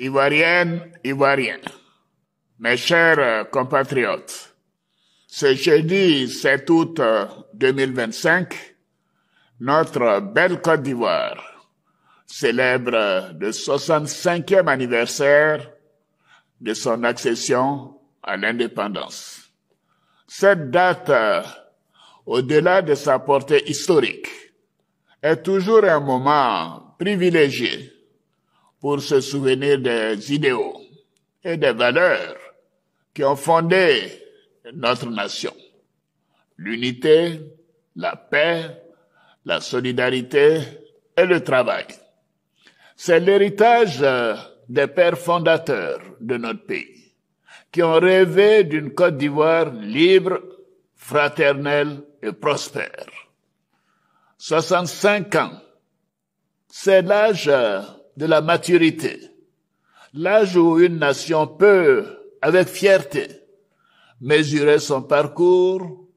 Ivoiriennes, Ivoiriens, mes chers compatriotes, ce jeudi 7 août 2025, notre belle Côte d'Ivoire célèbre le 65e anniversaire de son accession à l'indépendance. Cette date, au-delà de sa portée historique, est toujours un moment privilégié pour se souvenir des idéaux et des valeurs qui ont fondé notre nation. L'unité, la paix, la solidarité et le travail. C'est l'héritage des pères fondateurs de notre pays qui ont rêvé d'une Côte d'Ivoire libre, fraternelle et prospère. 65 ans, c'est l'âge de la maturité, l'âge où une nation peut, avec fierté, mesurer son parcours,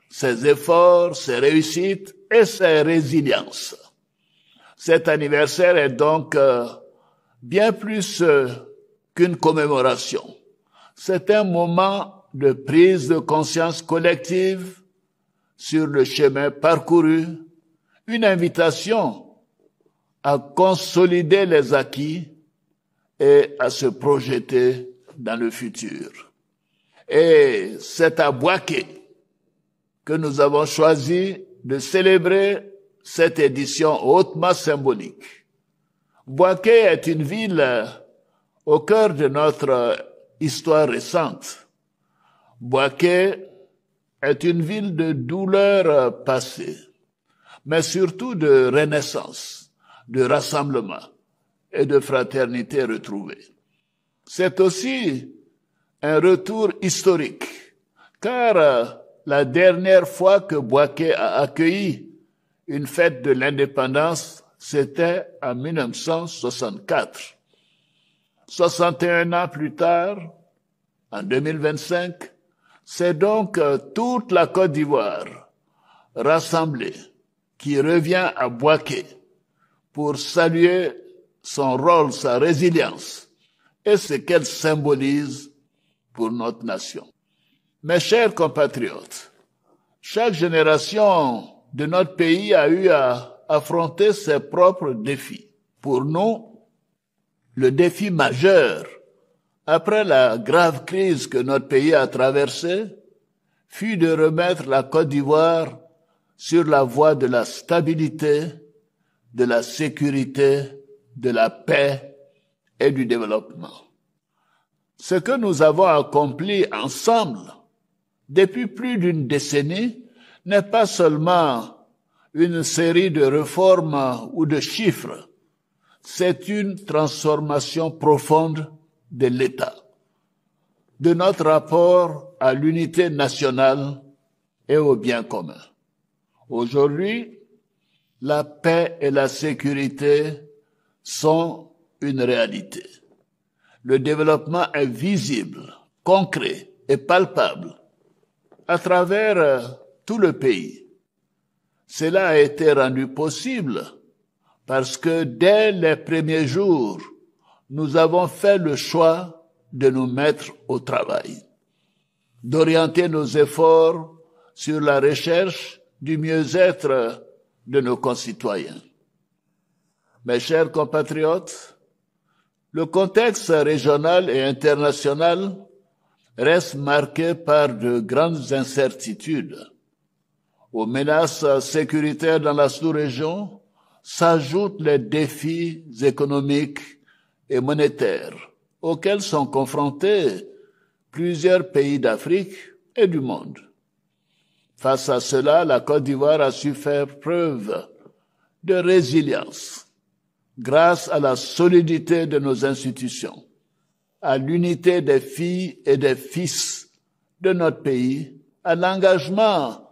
ses efforts, ses réussites et ses résiliences. Cet anniversaire est donc bien plus qu'une commémoration. C'est un moment de prise de conscience collective sur le chemin parcouru, une invitation à consolider les acquis et à se projeter dans le futur. Et c'est à Bouaké que nous avons choisi de célébrer cette édition hautement symbolique. Bouaké est une ville au cœur de notre histoire récente. Bouaké est une ville de douleur passée, mais surtout de renaissance, de rassemblement et de fraternité retrouvée. C'est aussi un retour historique, car la dernière fois que Bouaké a accueilli une fête de l'indépendance, c'était en 1964. 61 ans plus tard, en 2025, c'est donc toute la Côte d'Ivoire rassemblée qui revient à Bouaké pour saluer son rôle, sa résilience et ce qu'elle symbolise pour notre nation. Mes chers compatriotes, chaque génération de notre pays a eu à affronter ses propres défis. Pour nous, le défi majeur, après la grave crise que notre pays a traversée, fut de remettre la Côte d'Ivoire sur la voie de la stabilité, de la sécurité, de la paix et du développement. Ce que nous avons accompli ensemble depuis plus d'une décennie n'est pas seulement une série de réformes ou de chiffres, c'est une transformation profonde de l'État, de notre rapport à l'unité nationale et au bien commun. Aujourd'hui, la paix et la sécurité sont une réalité. Le développement est visible, concret et palpable à travers tout le pays. Cela a été rendu possible parce que dès les premiers jours, nous avons fait le choix de nous mettre au travail, d'orienter nos efforts sur la recherche du mieux-être de nos concitoyens. Mes chers compatriotes, le contexte régional et international reste marqué par de grandes incertitudes. Aux menaces sécuritaires dans la sous-région s'ajoutent les défis économiques et monétaires auxquels sont confrontés plusieurs pays d'Afrique et du monde. Face à cela, la Côte d'Ivoire a su faire preuve de résilience grâce à la solidité de nos institutions, à l'unité des filles et des fils de notre pays, à l'engagement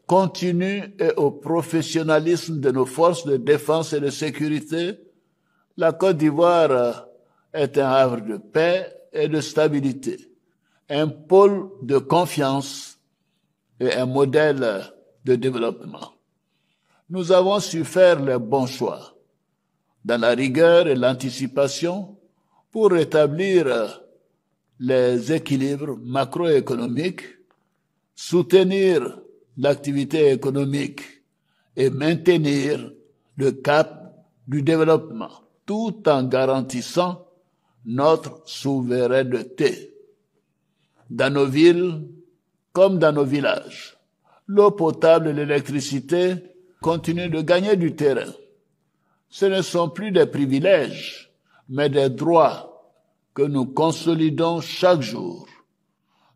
continu et au professionnalisme de nos forces de défense et de sécurité. La Côte d'Ivoire est un havre de paix et de stabilité, un pôle de confiance et un modèle de développement. Nous avons su faire les bons choix dans la rigueur et l'anticipation pour rétablir les équilibres macroéconomiques, soutenir l'activité économique et maintenir le cap du développement, tout en garantissant notre souveraineté. Dans nos villes comme dans nos villages, l'eau potable et l'électricité continuent de gagner du terrain. Ce ne sont plus des privilèges, mais des droits que nous consolidons chaque jour.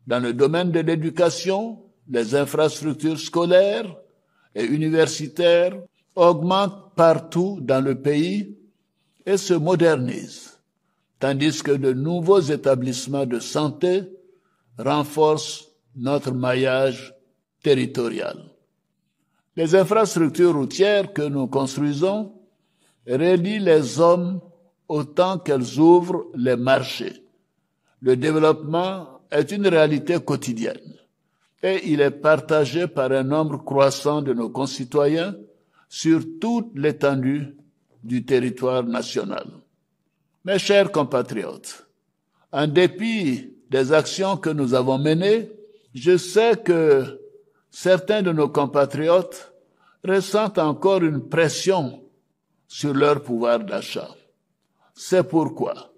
Dans le domaine de l'éducation, les infrastructures scolaires et universitaires augmentent partout dans le pays et se modernisent, tandis que de nouveaux établissements de santé renforcent notre maillage territorial. Les infrastructures routières que nous construisons relient les hommes autant qu'elles ouvrent les marchés. Le développement est une réalité quotidienne et il est partagé par un nombre croissant de nos concitoyens sur toute l'étendue du territoire national. Mes chers compatriotes, en dépit des actions que nous avons menées, je sais que certains de nos compatriotes ressentent encore une pression sur leur pouvoir d'achat. C'est pourquoi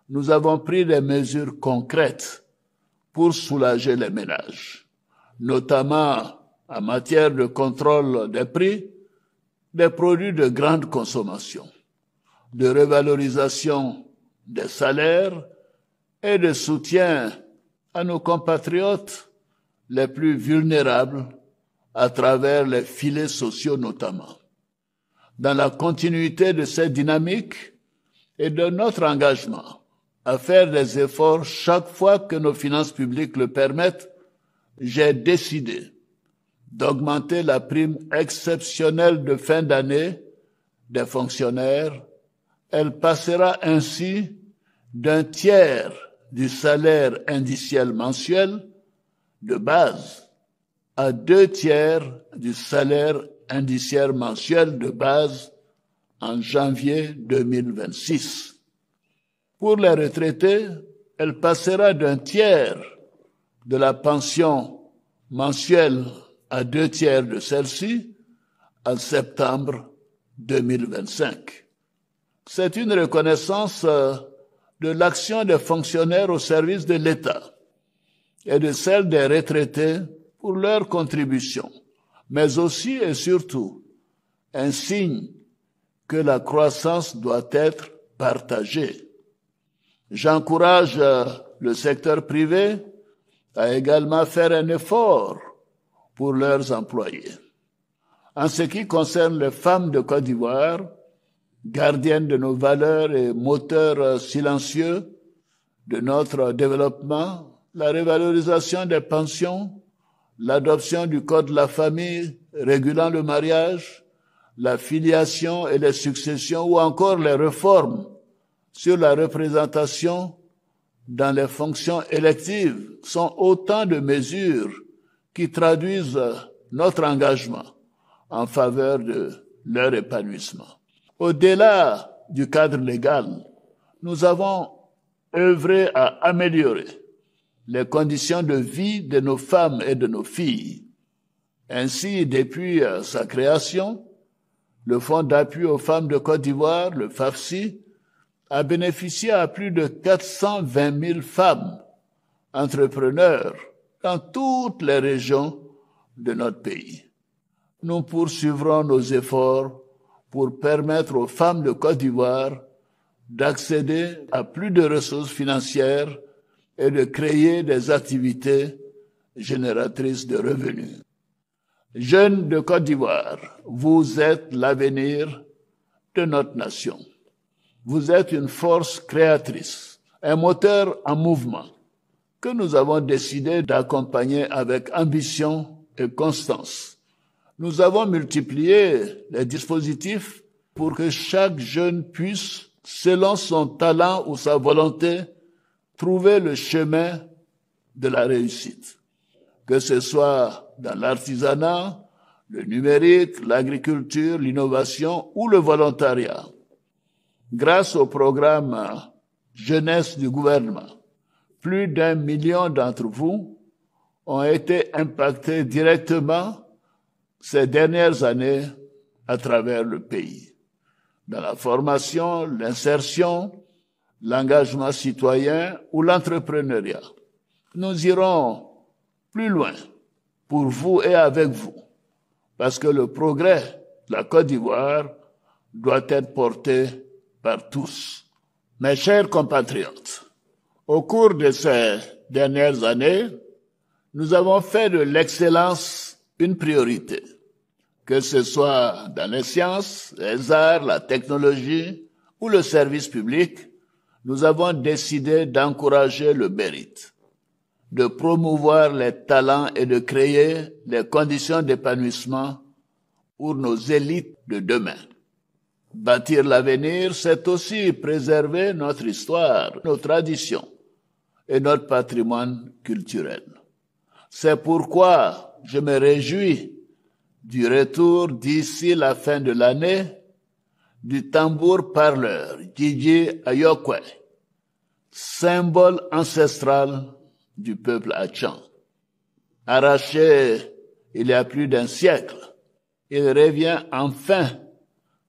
nous avons pris des mesures concrètes pour soulager les ménages, notamment en matière de contrôle des prix des produits de grande consommation, de revalorisation des salaires et de soutien à nos compatriotes les plus vulnérables à travers les filets sociaux notamment. Dans la continuité de cette dynamique et de notre engagement à faire des efforts chaque fois que nos finances publiques le permettent, j'ai décidé d'augmenter la prime exceptionnelle de fin d'année des fonctionnaires. Elle passera ainsi d'un tiers du salaire indiciel mensuel de base à 2/3 du salaire indiciaire mensuel de base en janvier 2026. Pour les retraités, elle passera d'un tiers de la pension mensuelle à 2/3 de celle-ci en septembre 2025. C'est une reconnaissance de l'action des fonctionnaires au service de l'État et de celle des retraités pour leur contribution, mais aussi et surtout un signe que la croissance doit être partagée. J'encourage le secteur privé à également faire un effort pour leurs employés. En ce qui concerne les femmes de Côte d'Ivoire, gardiennes de nos valeurs et moteurs silencieux de notre développement, la revalorisation des pensions, l'adoption du Code de la famille régulant le mariage, la filiation et les successions ou encore les réformes sur la représentation dans les fonctions électives sont autant de mesures qui traduisent notre engagement en faveur de leur épanouissement. Au-delà du cadre légal, nous avons œuvré à améliorer les conditions de vie de nos femmes et de nos filles. Ainsi, depuis sa création, le Fonds d'appui aux femmes de Côte d'Ivoire, le FAFSI, a bénéficié à plus de 420 000 femmes entrepreneurs dans toutes les régions de notre pays. Nous poursuivrons nos efforts pour permettre aux femmes de Côte d'Ivoire d'accéder à plus de ressources financières et de créer des activités génératrices de revenus. Jeunes de Côte d'Ivoire, vous êtes l'avenir de notre nation. Vous êtes une force créatrice, un moteur en mouvement que nous avons décidé d'accompagner avec ambition et constance. Nous avons multiplié les dispositifs pour que chaque jeune puisse, selon son talent ou sa volonté, trouver le chemin de la réussite. Que ce soit dans l'artisanat, le numérique, l'agriculture, l'innovation ou le volontariat. Grâce au programme jeunesse du gouvernement. Plus d'1 million d'entre vous ont été impactés directement ces dernières années à travers le pays, dans la formation, l'insertion, l'engagement citoyen ou l'entrepreneuriat. Nous irons plus loin pour vous et avec vous, parce que le progrès de la Côte d'Ivoire doit être porté par tous. Mes chers compatriotes, au cours de ces dernières années, nous avons fait de l'excellence une priorité, que ce soit dans les sciences, les arts, la technologie ou le service public. Nous avons décidé d'encourager le mérite, de promouvoir les talents et de créer les conditions d'épanouissement pour nos élites de demain. Bâtir l'avenir, c'est aussi préserver notre histoire, nos traditions et notre patrimoine culturel. C'est pourquoi je me réjouis du retour d'ici la fin de l'année du tambour parleur Djidji Ayokwe, symbole ancestral du peuple Achan. Arraché il y a plus d'1 siècle, il revient enfin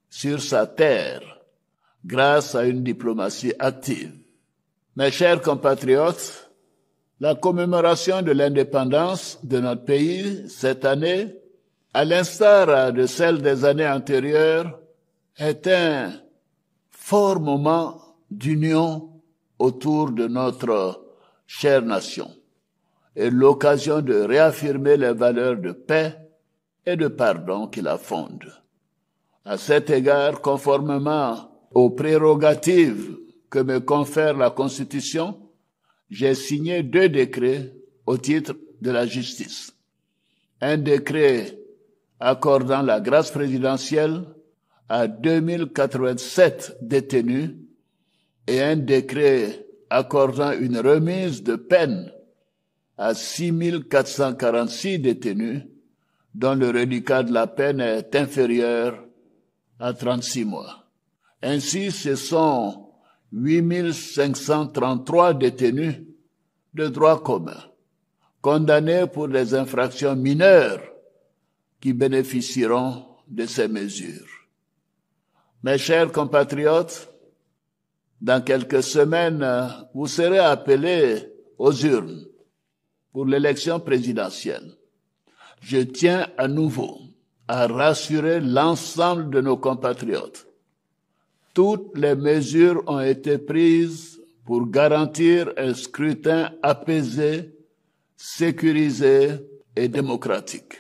sur sa terre grâce à une diplomatie active. Mes chers compatriotes, la commémoration de l'indépendance de notre pays cette année, à l'instar de celle des années antérieures, est un fort moment d'union autour de notre chère nation et l'occasion de réaffirmer les valeurs de paix et de pardon qui la fondent. À cet égard, conformément aux prérogatives que me confère la Constitution, j'ai signé 2 décrets au titre de la justice. Un décret accordant la grâce présidentielle à 2087 détenus et un décret accordant une remise de peine à 6446 détenus dont le reliquat de la peine est inférieur à 36 mois. Ainsi, ce sont 8533 détenus de droit commun, condamnés pour des infractions mineures qui bénéficieront de ces mesures. Mes chers compatriotes, dans quelques semaines, vous serez appelés aux urnes pour l'élection présidentielle. Je tiens à nouveau à rassurer l'ensemble de nos compatriotes. Toutes les mesures ont été prises pour garantir un scrutin apaisé, sécurisé et démocratique.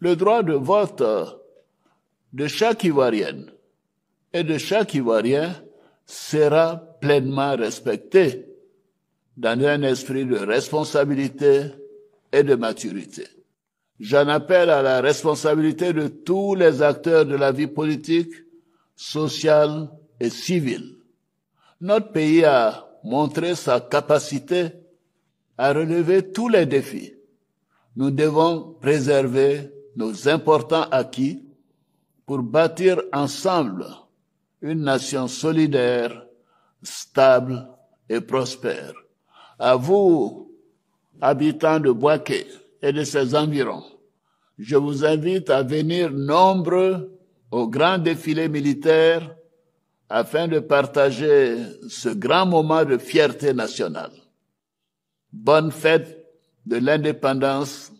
Le droit de vote de chaque Ivoirienne et de chaque Ivoirien sera pleinement respecté dans un esprit de responsabilité et de maturité. J'en appelle à la responsabilité de tous les acteurs de la vie politique, sociale et civile. Notre pays a montré sa capacité à relever tous les défis. Nous devons préserver nos importants acquis pour bâtir ensemble une nation solidaire, stable et prospère. À vous, habitants de Bouaké et de ses environs, je vous invite à venir nombreux au grand défilé militaire afin de partager ce grand moment de fierté nationale. Bonne fête de l'indépendance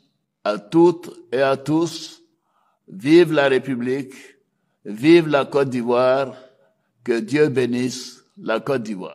à toutes et à tous. Vive la République, vive la Côte d'Ivoire, que Dieu bénisse la Côte d'Ivoire.